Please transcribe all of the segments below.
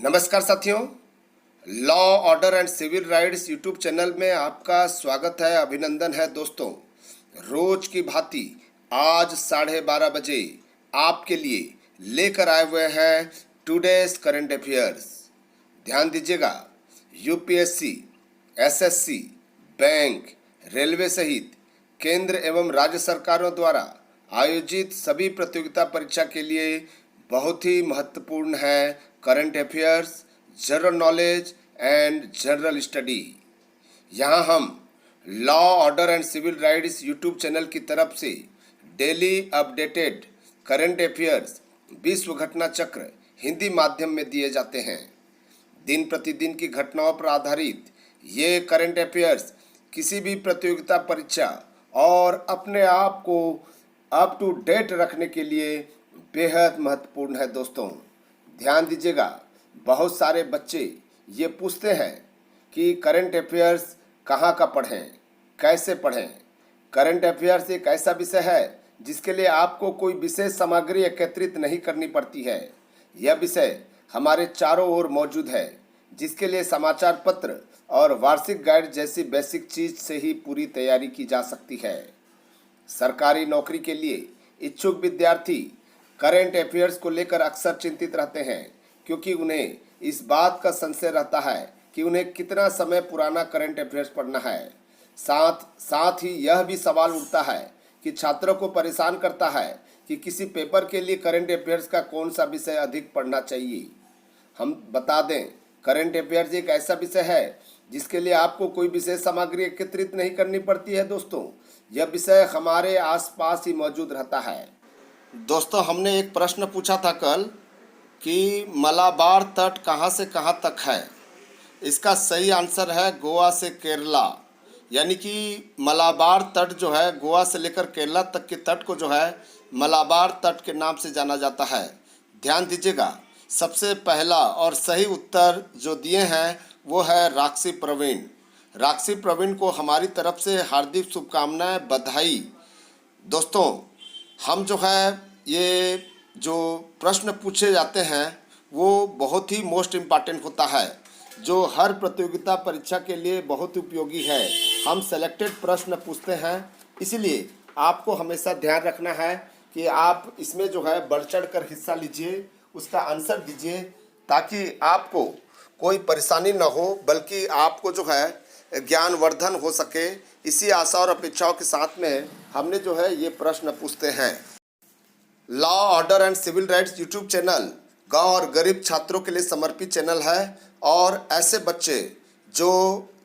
नमस्कार साथियों, law order and civil rights YouTube channel में आपका स्वागत है, अभिनंदन है दोस्तों। रोज की भांति आज 12:30 बजे आपके लिए लेकर आए हुए हैं टुडेज करंट अफेयर्स। ध्यान दीजिएगा, यूपीएससी, एसएससी, बैंक, रेलवे सहित केंद्र एवं राज्य सरकारों द्वारा आयोजित सभी प्रतियोगिता परीक्षा के लिए बहुत ही महत्वपूर्ण है current affairs, general knowledge and general study. यहाँ हम law order and civil rights YouTube channel की तरफ से डेली अपडेटेड करंट अफेयर्स विश्व घटना चक्र हिंदी माध्यम में दिए जाते हैं। दिन प्रतिदिन की घटनाओं पर आधारित ये करंट अफेयर्स किसी भी प्रतियोगिता परीक्षा और अपने आप को अप टू डेट रखने के लिए बेहद महत्वपूर्ण है दोस्तों। ध्यान दीजिएगा, बहुत सारे बच्चे ये पूछते हैं कि करंट अफेयर्स कहाँ का पढ़ें, कैसे पढ़ें। करंट अफेयर्स एक ऐसा विषय है जिसके लिए आपको कोई विशेष सामग्री एकत्रित नहीं करनी पड़ती है। यह विषय हमारे चारों ओर मौजूद है, जिसके लिए समाचार पत्र और वार्षिक गाइड जैसी बेसिक चीज से ही पूरी तैयारी की जा सकती है। सरकारी नौकरी के लिए इच्छुक विद्यार्थी करंट अफेयर्स को लेकर अक्सर चिंतित रहते हैं, क्योंकि उन्हें इस बात का संशय रहता है कि उन्हें कितना समय पुराना करंट अफेयर्स पढ़ना है। साथ ही यह भी सवाल उठता है कि छात्रों को परेशान करता है कि किसी पेपर के लिए करंट अफेयर्स का कौन सा विषय अधिक पढ़ना चाहिए। हम बता दें, करंट अफेयर्स एक ऐसा विषय है जिसके लिए आपको कोई विशेष सामग्री एकत्रित नहीं करनी पड़ती है दोस्तों। यह विषय हमारे आसपास ही मौजूद रहता है। दोस्तों, हमने एक प्रश्न पूछा था कल कि मलाबार तट कहाँ से कहाँ तक है। इसका सही आंसर है गोवा से केरला, यानी कि मलाबार तट जो है गोवा से लेकर केरला तक के तट को जो है मलाबार तट के नाम से जाना जाता है। ध्यान दीजिएगा, सबसे पहला और सही उत्तर जो दिए हैं वो है राक्षी प्रवीण। राक्षी प्रवीण को हमारी तरफ से हार्दिक शुभकामनाएं, बधाई। दोस्तों, हम जो है ये जो प्रश्न पूछे जाते हैं वो बहुत ही मोस्ट इम्पॉर्टेंट होता है, जो हर प्रतियोगिता परीक्षा के लिए बहुत उपयोगी है। हम सेलेक्टेड प्रश्न पूछते हैं, इसलिए आपको हमेशा ध्यान रखना है कि आप इसमें जो है बढ़ चढ़ कर हिस्सा लीजिए, उसका आंसर दीजिए, ताकि आपको कोई परेशानी न हो, बल्कि आपको जो है ज्ञानवर्धन हो सके। इसी आशा और अपेक्षाओं के साथ में हमने जो है ये प्रश्न पूछते हैं। Law order and civil rights YouTube channel गांव और गरीब छात्रों के लिए समर्पित चैनल है, और ऐसे बच्चे जो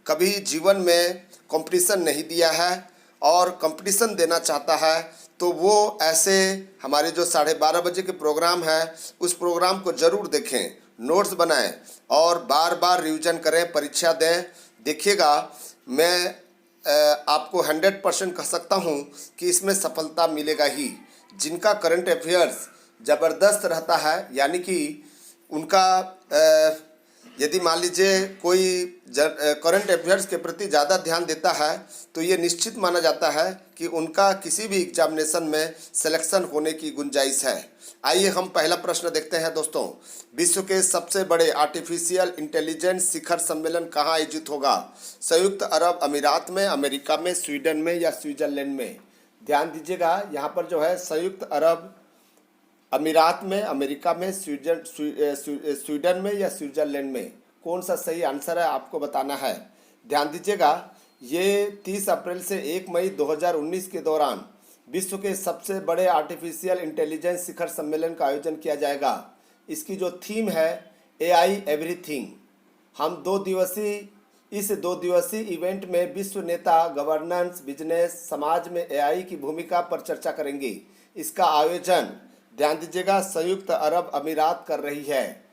कभी जीवन में कंपटीशन नहीं दिया है और कंपटीशन देना चाहता है, तो वो ऐसे हमारे जो 12:30 बजे के प्रोग्राम है उस प्रोग्राम को ज़रूर देखें, नोट्स बनाएं और बार बार रिवीजन करें, परीक्षा दें। देखिएगा, मैं आपको 100% कह सकता हूँ कि इसमें सफलता मिलेगा ही। जिनका करंट अफेयर्स ज़बरदस्त रहता है, यानी कि उनका यदि मान लीजिए कोई करंट अफेयर्स के प्रति ज़्यादा ध्यान देता है, तो ये निश्चित माना जाता है कि उनका किसी भी एग्जामिनेशन में सिलेक्शन होने की गुंजाइश है। आइए हम पहला प्रश्न देखते हैं दोस्तों। विश्व के सबसे बड़े आर्टिफिशियल इंटेलिजेंस शिखर सम्मेलन कहाँ आयोजित होगा? संयुक्त अरब अमीरात में, अमेरिका में, स्वीडन में या स्विट्जरलैंड में? ध्यान दीजिएगा, यहाँ पर जो है संयुक्त अरब अमीरात में, अमेरिका में, स्वीडन में या स्विट्जरलैंड में, कौन सा सही आंसर है आपको बताना है। ध्यान दीजिएगा, ये 30 अप्रैल से 1 मई 2019 के दौरान विश्व के सबसे बड़े आर्टिफिशियल इंटेलिजेंस शिखर सम्मेलन का आयोजन किया जाएगा। इसकी जो थीम है AI एवरीथिंग। हम इस 2 दिवसीय इवेंट में विश्व नेता, गवर्नेंस, बिजनेस, समाज में AI की भूमिका पर चर्चा करेंगे। इसका आयोजन, ध्यान दीजिएगा, संयुक्त अरब अमीरात कर रही है।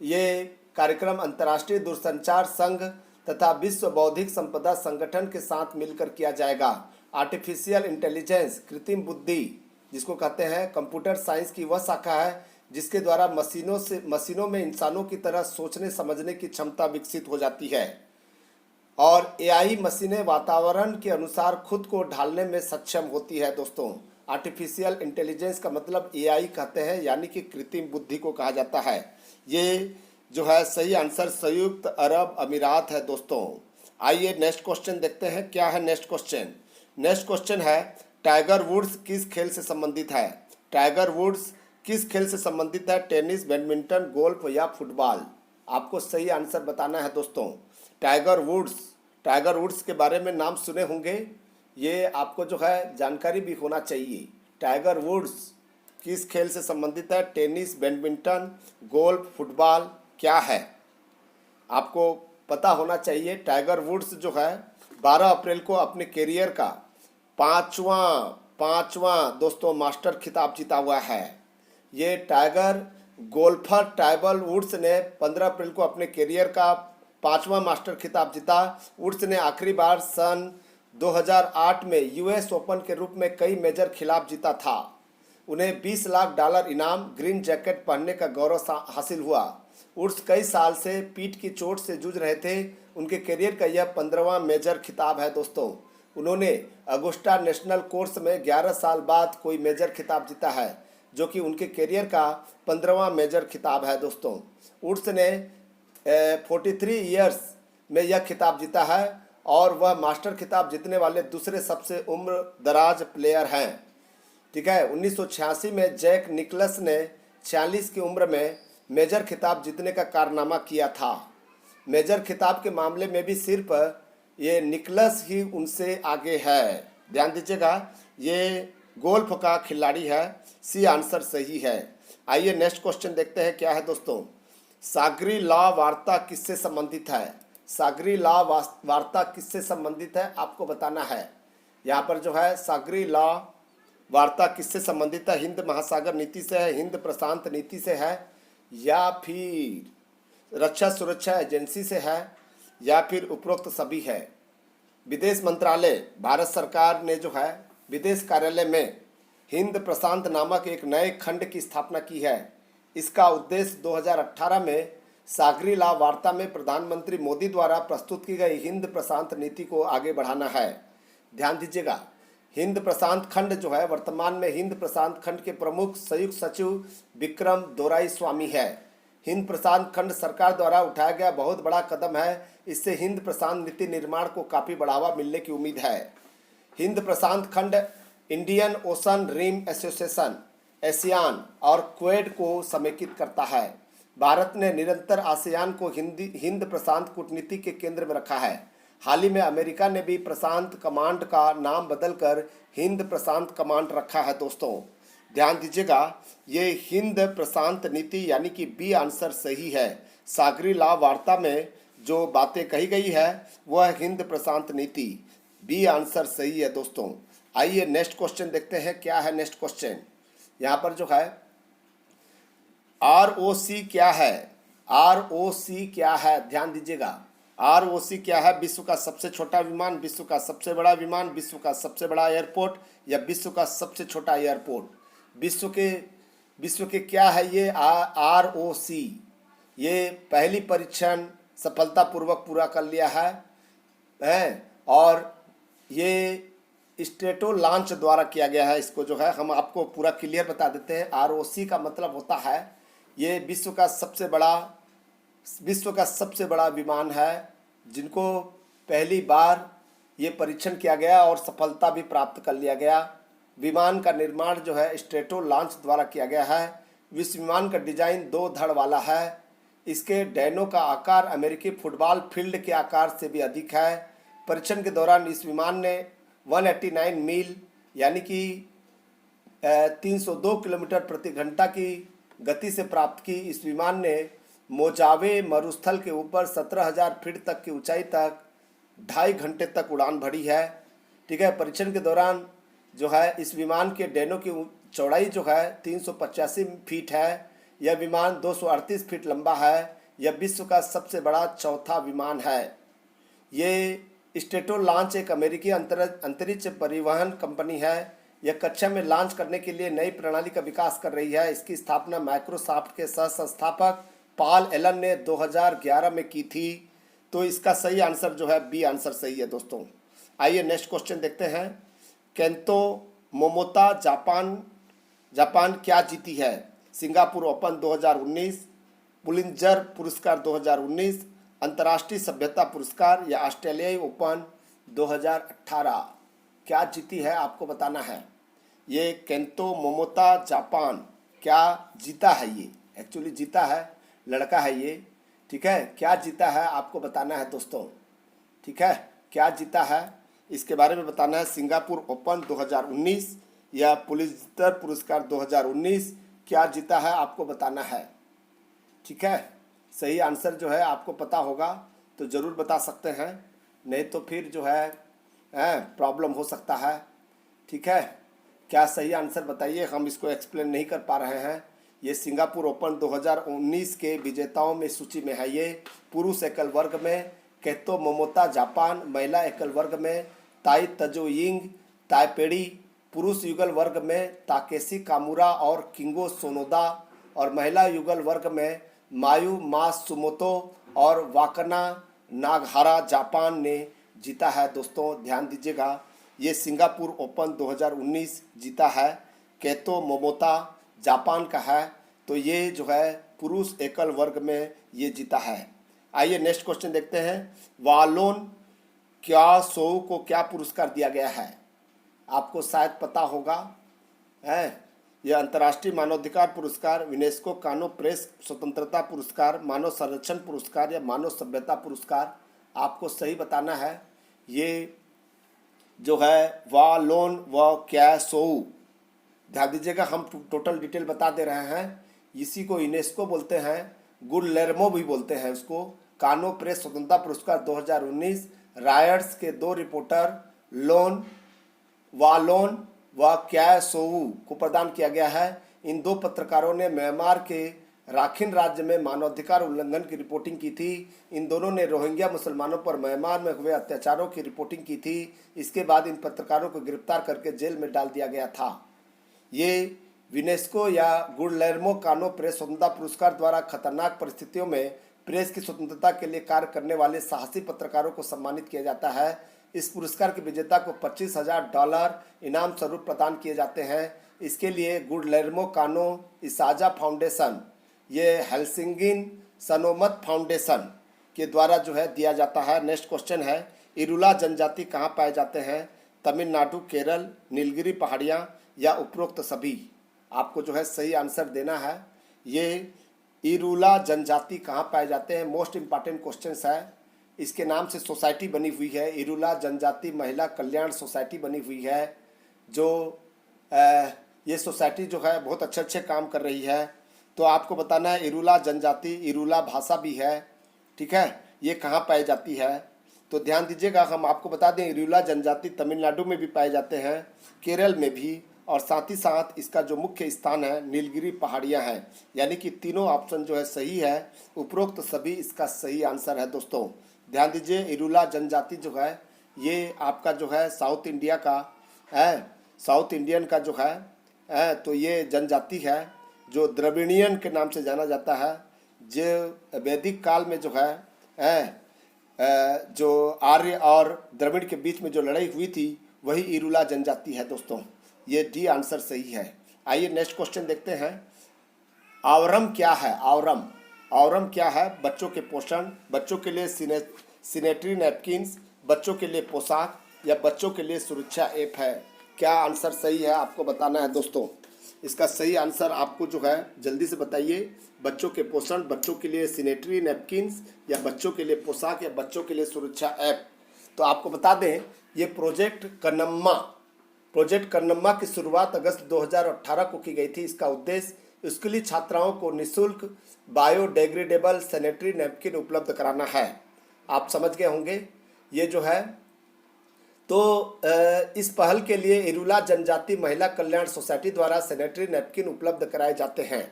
ये कार्यक्रम अंतर्राष्ट्रीय दूरसंचार संघ तथा विश्व बौद्धिक संपदा संगठन के साथ मिलकर किया जाएगा। आर्टिफिशियल इंटेलिजेंस, कृत्रिम बुद्धि जिसको कहते हैं, कंप्यूटर साइंस की वह शाखा है जिसके द्वारा मशीनों में इंसानों की तरह सोचने समझने की क्षमता विकसित हो जाती है, और AI मशीनें वातावरण के अनुसार खुद को ढालने में सक्षम होती है। दोस्तों, आर्टिफिशियल इंटेलिजेंस का मतलब AI कहते हैं, यानी कि कृत्रिम बुद्धि को कहा जाता है। ये जो है सही आंसर संयुक्त अरब अमीरात है दोस्तों। आइए नेक्स्ट क्वेश्चन देखते हैं, क्या है नेक्स्ट क्वेश्चन। नेक्स्ट क्वेश्चन है, टाइगर वुड्स किस खेल से संबंधित है। टाइगर वुड्स किस खेल से संबंधित है, टेनिस, बैडमिंटन, गोल्फ या फुटबॉल। आपको सही आंसर बताना है दोस्तों। टाइगर वुड्स के बारे में नाम सुने होंगे, ये आपको जो है जानकारी भी होना चाहिए। टाइगर वुड्स किस खेल से संबंधित है, टेनिस, बैडमिंटन, गोल्फ, फुटबॉल क्या है, आपको पता होना चाहिए। टाइगर वुड्स जो है 12 अप्रैल को अपने कैरियर का पांचवा दोस्तों मास्टर खिताब जीता हुआ है। ये गोल्फर टाइगर वुड्स ने 15 अप्रैल को अपने कैरियर का 5वां मास्टर खिताब जीता। वुड्स ने आखिरी बार सन 2008 में यूएस ओपन के रूप में कई मेजर खिलाफ जीता था। उन्हें $20 लाख इनाम, ग्रीन जैकेट पहनने का गौरव हासिल हुआ। वुड्स कई साल से पीठ की चोट से जूझ रहे थे। उनके करियर का यह 15वां मेजर खिताब है दोस्तों। उन्होंने अगुस्टा नेशनल कोर्स में 11 साल बाद कोई मेजर खिताब जीता है, जो कि उनके करियर का 15वां मेजर खिताब है दोस्तों। वुड्स ने 43 ईयर्स में यह खिताब जीता है और वह मास्टर खिताब जीतने वाले दूसरे सबसे उम्र दराज प्लेयर हैं। ठीक है, 1986 में जैक निकलस ने 46 की उम्र में मेजर खिताब जीतने का कारनामा किया था। मेजर खिताब के मामले में भी सिर्फ ये निकलस ही उनसे आगे है। ध्यान दीजिएगा, ये गोल्फ का खिलाड़ी है। सी आंसर सही है। आइए नेक्स्ट क्वेश्चन देखते हैं, क्या है दोस्तों। सागरी लॉ वार्ता किससे संबंधित है। सागरी लॉ वार्ता किससे संबंधित है, आपको बताना है। यहाँ पर जो है सागरी लॉ वार्ता किससे संबंधित है, हिंद महासागर नीति से है, हिंद प्रशांत नीति से है, या फिर रक्षा सुरक्षा एजेंसी से है, या फिर उपरोक्त सभी है। विदेश मंत्रालय भारत सरकार ने जो है विदेश कार्यालय में हिंद प्रशांत नामक एक नए खंड की स्थापना की है। इसका उद्देश्य 2018 में सागरी लॉ वार्ता में प्रधानमंत्री मोदी द्वारा प्रस्तुत की गई हिंद प्रशांत नीति को आगे बढ़ाना है। ध्यान दीजिएगा, हिंद प्रशांत खंड जो है वर्तमान में हिंद प्रशांत खंड के प्रमुख संयुक्त सचिव विक्रम दोराईस्वामी है। हिंद प्रशांत खंड सरकार द्वारा उठाया गया बहुत बड़ा कदम है। इससे हिंद प्रशांत नीति निर्माण को काफ़ी बढ़ावा मिलने की उम्मीद है। हिंद प्रशांत खंड Indian ocean rim association, ASEAN और क्वेड को समेकित करता है। भारत ने निरंतर आसियान को हिंद प्रशांत कूटनीति के केंद्र में रखा है। हाल ही में अमेरिका ने भी प्रशांत कमांड का नाम बदलकर हिंद प्रशांत कमांड रखा है दोस्तों। ध्यान दीजिएगा, ये हिंद प्रशांत नीति यानी कि बी आंसर सही है। सागरी लॉ वार्ता में जो बातें कही गई है वह हिंद प्रशांत नीति, बी आंसर सही है दोस्तों। आइए नेक्स्ट क्वेश्चन देखते हैं, क्या है नेक्स्ट क्वेश्चन। यहाँ पर जो है ROC क्या है, ROC क्या है, ध्यान दीजिएगा। ROC क्या है, विश्व का सबसे छोटा विमान, विश्व का सबसे बड़ा विमान, विश्व का सबसे बड़ा एयरपोर्ट या विश्व का सबसे छोटा एयरपोर्ट। विश्व के क्या है ये ROC। ये पहली परीक्षण सफलतापूर्वक पूरा कर लिया है और ये स्टेटो लॉन्च द्वारा किया गया है। इसको जो है हम आपको पूरा क्लियर बता देते हैं। ROC का मतलब होता है ये विश्व का सबसे बड़ा विमान है जिनको पहली बार ये परीक्षण किया गया और सफलता भी प्राप्त कर लिया गया। विमान का निर्माण जो है स्ट्रेटो लॉन्च द्वारा किया गया है। इस विमान का डिजाइन 2 धड़ वाला है। इसके डैनों का आकार अमेरिकी फुटबॉल फील्ड के आकार से भी अधिक है। परीक्षण के दौरान इस विमान ने 189 मील यानी कि 302 किलोमीटर प्रति घंटा की गति से प्राप्त की। इस विमान ने मोजावे मरुस्थल के ऊपर 17,000 फीट तक की ऊंचाई तक 2.5 घंटे तक उड़ान भरी है। ठीक है, परीक्षण के दौरान जो है इस विमान के डैनों की चौड़ाई जो है 385 फीट है। यह विमान 238 फीट लंबा है। यह विश्व का सबसे बड़ा चौथा विमान है। ये स्टेटो लॉन्च एक अमेरिकी अंतरिक्ष परिवहन कंपनी है। यह कक्षा में लॉन्च करने के लिए नई प्रणाली का विकास कर रही है। इसकी स्थापना माइक्रोसॉफ्ट के सह संस्थापक पॉल एलन ने 2011 में की थी। तो इसका सही आंसर जो है बी आंसर सही है दोस्तों। आइए नेक्स्ट क्वेश्चन देखते हैं। केंतो मोमोता जापान क्या जीती है, सिंगापुर ओपन 2019, पुलित्जर पुरस्कार 2019, अंतर्राष्ट्रीय सभ्यता पुरस्कार या ऑस्ट्रेलियाई ओपन 2018 क्या जीती है आपको बताना है। ये केंतो मोमोता जापान क्या जीता है, ये एक्चुअली जीता है, लड़का है ये, ठीक है। क्या जीता है आपको बताना है दोस्तों, ठीक है, क्या जीता है इसके बारे में बताना है। सिंगापुर ओपन 2019 या पुलित्जर पुरस्कार 2019 क्या जीता है आपको बताना है, ठीक है। सही आंसर जो है आपको पता होगा तो ज़रूर बता सकते हैं, नहीं तो फिर जो है प्रॉब्लम हो सकता है, ठीक है। क्या सही आंसर बताइए, हम इसको एक्सप्लेन नहीं कर पा रहे हैं। ये सिंगापुर ओपन 2019 के विजेताओं में सूची में है। ये पुरुष एकल वर्ग में केतो मोमोता जापान, महिला एकल वर्ग में ताई तजो यिंग ताइपेड़ी, पुरुष युगल वर्ग में ताकेशी कामुरा और किंगो सोनोदा, और महिला युगल वर्ग में मायू मात्सुमोतो और वाकना नागहारा जापान ने जीता है। दोस्तों ध्यान दीजिएगा, ये सिंगापुर ओपन 2019 जीता है, केतो मोमोता जापान का है, तो ये जो है पुरुष एकल वर्ग में ये जीता है। आइए नेक्स्ट क्वेश्चन देखते हैं। वालोन क्या सोऊ को क्या पुरस्कार दिया गया है, आपको शायद पता होगा, है यह अंतर्राष्ट्रीय मानवाधिकार पुरस्कार, यूनेस्को कानो प्रेस स्वतंत्रता पुरस्कार, मानव संरक्षण पुरस्कार या मानव सभ्यता पुरस्कार, आपको सही बताना है। ये जो है वालोन व क्या सोऊ, ध्यान दीजिएगा, हम टोटल डिटेल बता दे रहे हैं। इसी को यूनेस्को बोलते हैं, गुलेर्मो भी बोलते हैं उसको। कानो प्रेस स्वतंत्रता पुरस्कार 2019 रायट्स के 2 रिपोर्टर वालोन व क्या सोऊ को प्रदान किया गया है। इन 2 पत्रकारों ने म्यांमार के राखिन राज्य में मानवाधिकार उल्लंघन की रिपोर्टिंग की थी। इन दोनों ने रोहिंग्या मुसलमानों पर म्यांमार में हुए अत्याचारों की रिपोर्टिंग की थी। इसके बाद इन पत्रकारों को गिरफ्तार करके जेल में डाल दिया गया था। ये यूनेस्को या गुलेर्मो कानो प्रेस स्वतंत्रता पुरस्कार द्वारा खतरनाक परिस्थितियों में प्रेस की स्वतंत्रता के लिए कार्य करने वाले साहसी पत्रकारों को सम्मानित किया जाता है। इस पुरस्कार के विजेता को $25,000 इनाम स्वरूप प्रदान किए जाते हैं। इसके लिए गुलेर्मो कानो इसाजा फाउंडेशन, ये हेल्सिंगिन सनोमत फाउंडेशन के द्वारा जो है दिया जाता है। नेक्स्ट क्वेश्चन है, इरुला जनजाति कहाँ पाए जाते हैं, तमिलनाडु, केरल, नीलगिरी पहाड़ियाँ या उपरोक्त सभी, आपको जो है सही आंसर देना है। ये इरुला जनजाति कहाँ पाए जाते हैं, मोस्ट इम्पॉर्टेंट क्वेश्चन है। इसके नाम से सोसाइटी बनी हुई है, इरुला जनजाति महिला कल्याण सोसाइटी बनी हुई है, जो ये सोसाइटी जो है बहुत अच्छे अच्छे काम कर रही है। तो आपको बताना है इरुला जनजाति, इरुला भाषा भी है, ठीक है, ये कहाँ पाई जाती है। तो ध्यान दीजिएगा, हम आपको बता दें इरुला जनजाति तमिलनाडु में भी पाए जाते हैं, केरल में भी, और साथ ही साथ इसका जो मुख्य स्थान है नीलगिरी पहाड़ियाँ हैं। यानी कि तीनों ऑप्शन जो है सही है, उपरोक्त सभी इसका सही आंसर है। दोस्तों ध्यान दीजिए, इरुला जनजाति जो है ये आपका जो है साउथ इंडिया का है, साउथ इंडियन का जो है तो ये जनजाति है जो द्रविड़ियन के नाम से जाना जाता है। जो वैदिक काल में जो है जो आर्य और द्रविड़ के बीच में जो लड़ाई हुई थी वही इरुला जनजाति है। दोस्तों ये डी आंसर सही है। आइए नेक्स्ट क्वेश्चन देखते हैं। आवरम क्या है, आवरम, आवरम क्या है, बच्चों के पोषण, बच्चों के लिए सैनिटरी नैपकिन्स, बच्चों के लिए पोशाक या बच्चों के लिए सुरक्षा ऐप है। क्या आंसर सही है आपको बताना है। दोस्तों इसका सही आंसर आपको जो है जल्दी से बताइए, बच्चों के पोषण, बच्चों के लिए सैनिटरी नैपकिन्स या बच्चों के लिए पोशाक या बच्चों के लिए सुरक्षा ऐप। तो आपको बता दें ये प्रोजेक्ट कन्नम्मा की शुरुआत अगस्त 2018 को की गई थी। इसका उद्देश्य उसके लिए छात्राओं को निःशुल्क बायोडिग्रेडेबल सैनिटरी नैपकिन उपलब्ध कराना है। आप समझ गए होंगे ये जो है। तो इस पहल के लिए इरुला जनजाति महिला कल्याण सोसाइटी द्वारा सैनिटरी नैपकिन उपलब्ध कराए जाते हैं,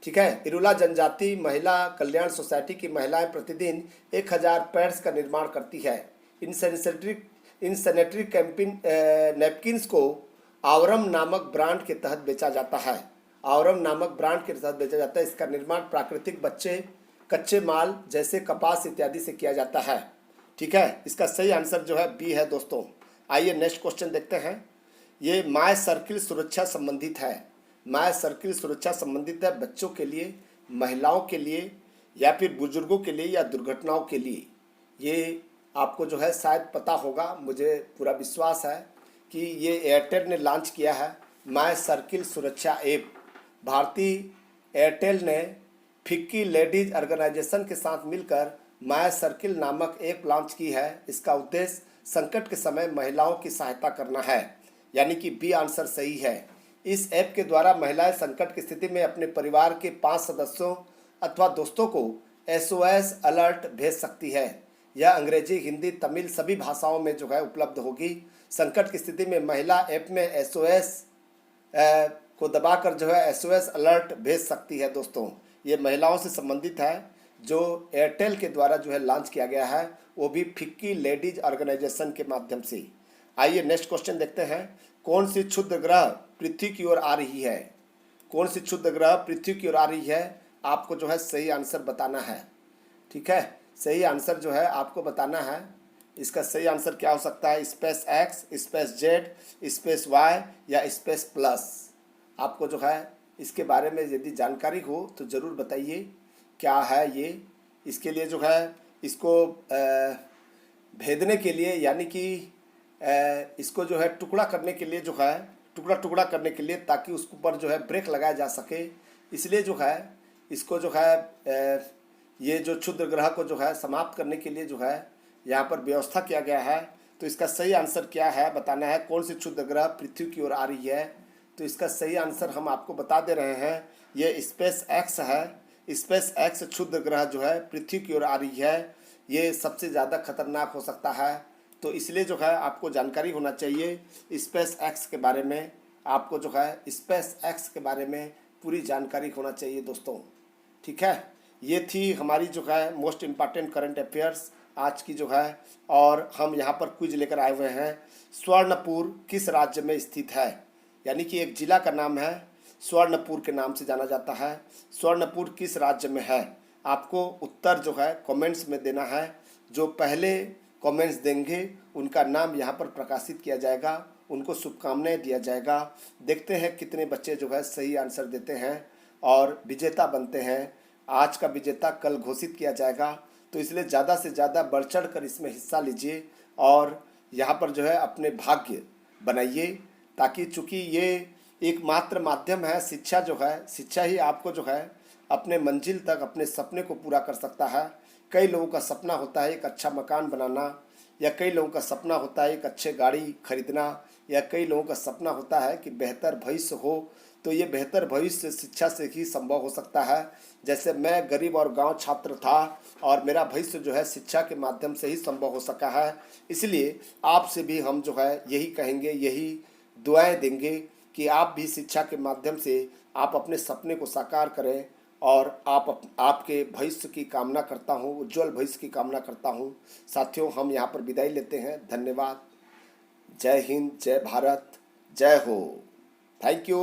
ठीक है। इरुला जनजाति महिला कल्याण सोसाइटी की महिलाएं प्रतिदिन 1000 पैड्स का निर्माण करती है। इन सैनिटरी नैपकिन्स को आवरम नामक ब्रांड के तहत बेचा जाता है। आवरम नामक ब्रांड के तहत बेचा जाता है। इसका निर्माण प्राकृतिक कच्चे माल जैसे कपास इत्यादि से किया जाता है, ठीक है। इसका सही आंसर जो है बी है। दोस्तों आइए नेक्स्ट क्वेश्चन देखते हैं। ये माय सर्किल सुरक्षा संबंधित है, माय सर्किल सुरक्षा संबंधित है बच्चों के लिए। महिलाओं के लिए या फिर बुजुर्गों के लिए या दुर्घटनाओं के लिए। ये आपको जो है शायद पता होगा, मुझे पूरा विश्वास है कि ये एयरटेल ने लॉन्च किया है माय सर्किल सुरक्षा ऐप। भारतीय एयरटेल ने फिक्की लेडीज ऑर्गेनाइजेशन के साथ मिलकर माय सर्किल नामक ऐप लॉन्च की है। इसका उद्देश्य संकट के समय महिलाओं की सहायता करना है, यानी कि बी आंसर सही है। इस ऐप के द्वारा महिलाएं संकट की स्थिति में अपने परिवार के 5 सदस्यों अथवा दोस्तों को SOS अलर्ट भेज सकती है। यह अंग्रेजी, हिंदी, तमिल सभी भाषाओं में जो है उपलब्ध होगी। संकट की स्थिति में महिला ऐप में SOS को दबाकर जो है SOS अलर्ट भेज सकती है। दोस्तों, ये महिलाओं से संबंधित है, जो एयरटेल के द्वारा जो है लॉन्च किया गया है, वो भी फिक्की लेडीज ऑर्गेनाइजेशन के माध्यम से। आइए नेक्स्ट क्वेश्चन देखते हैं। कौन सी क्षुद्र ग्रह पृथ्वी की ओर आ रही है? कौन सी क्षुद्र ग्रह पृथ्वी की ओर आ रही है? आपको जो है सही आंसर बताना है। ठीक है, सही आंसर जो है आपको बताना है। इसका सही आंसर क्या हो सकता है? Space X, space Z, space Y या स्पेस प्लस। आपको जो है इसके बारे में यदि जानकारी हो तो ज़रूर बताइए क्या है ये। इसके लिए जो है इसको भेदने के लिए, यानी कि इसको जो है टुकड़ा करने के लिए, जो है टुकड़ा टुकड़ा करने के लिए, ताकि उसके ऊपर जो है ब्रेक लगाया जा सके, इसलिए जो है इसको जो है ये जो क्षुद्र ग्रह को जो है समाप्त करने के लिए जो है यहाँ पर व्यवस्था किया गया है। तो इसका सही आंसर क्या है बताना है। कौन सी क्षुद्र ग्रह पृथ्वी की ओर आ रही है? तो इसका सही आंसर हम आपको बता दे रहे हैं, ये स्पेस एक्स है। स्पेस एक्स क्षुद्र ग्रह जो है पृथ्वी की ओर आ रही है। ये सबसे ज़्यादा खतरनाक हो सकता है, तो इसलिए जो है आपको जानकारी होना चाहिए स्पेस एक्स के बारे में। आपको जो है स्पेस एक्स के बारे में पूरी जानकारी होना चाहिए दोस्तों। ठीक है, ये थी हमारी जो है मोस्ट इम्पॉर्टेंट करंट अफेयर्स आज की जो है। और हम यहाँ पर क्विज लेकर आए हुए हैं, स्वर्णपुर किस राज्य में स्थित है? यानी कि एक जिला का नाम है, स्वर्णपुर के नाम से जाना जाता है। स्वर्णपुर किस राज्य में है? आपको उत्तर जो है कमेंट्स में देना है। जो पहले कमेंट्स देंगे उनका नाम यहाँ पर प्रकाशित किया जाएगा, उनको शुभकामनाएं दिया जाएगा। देखते हैं कितने बच्चे जो है सही आंसर देते हैं और विजेता बनते हैं। आज का विजेता कल घोषित किया जाएगा, तो इसलिए ज़्यादा से ज़्यादा बढ़ चढ़ कर इसमें हिस्सा लीजिए और यहाँ पर जो है अपने भाग्य बनाइए, ताकि चूँकि ये एकमात्र माध्यम है, शिक्षा जो है, शिक्षा ही आपको जो है अपने मंजिल तक, अपने सपने को पूरा कर सकता है। कई लोगों का सपना होता है एक अच्छा मकान बनाना, या कई लोगों का सपना होता है एक अच्छे गाड़ी खरीदना, या कई लोगों का सपना होता है कि बेहतर भविष्य हो। तो ये बेहतर भविष्य शिक्षा से ही संभव हो सकता है। जैसे मैं गरीब और गांव छात्र था और मेरा भविष्य जो है शिक्षा के माध्यम से ही संभव हो सका है। इसलिए आपसे भी हम जो है यही कहेंगे, यही दुआएं देंगे कि आप भी शिक्षा के माध्यम से आप अपने सपने को साकार करें। और आपके भविष्य की कामना करता हूँ, उज्जवल भविष्य की कामना करता हूँ। साथियों, हम यहाँ पर विदाई लेते हैं। धन्यवाद। जय हिंद, जय भारत, जय हो। Thank you.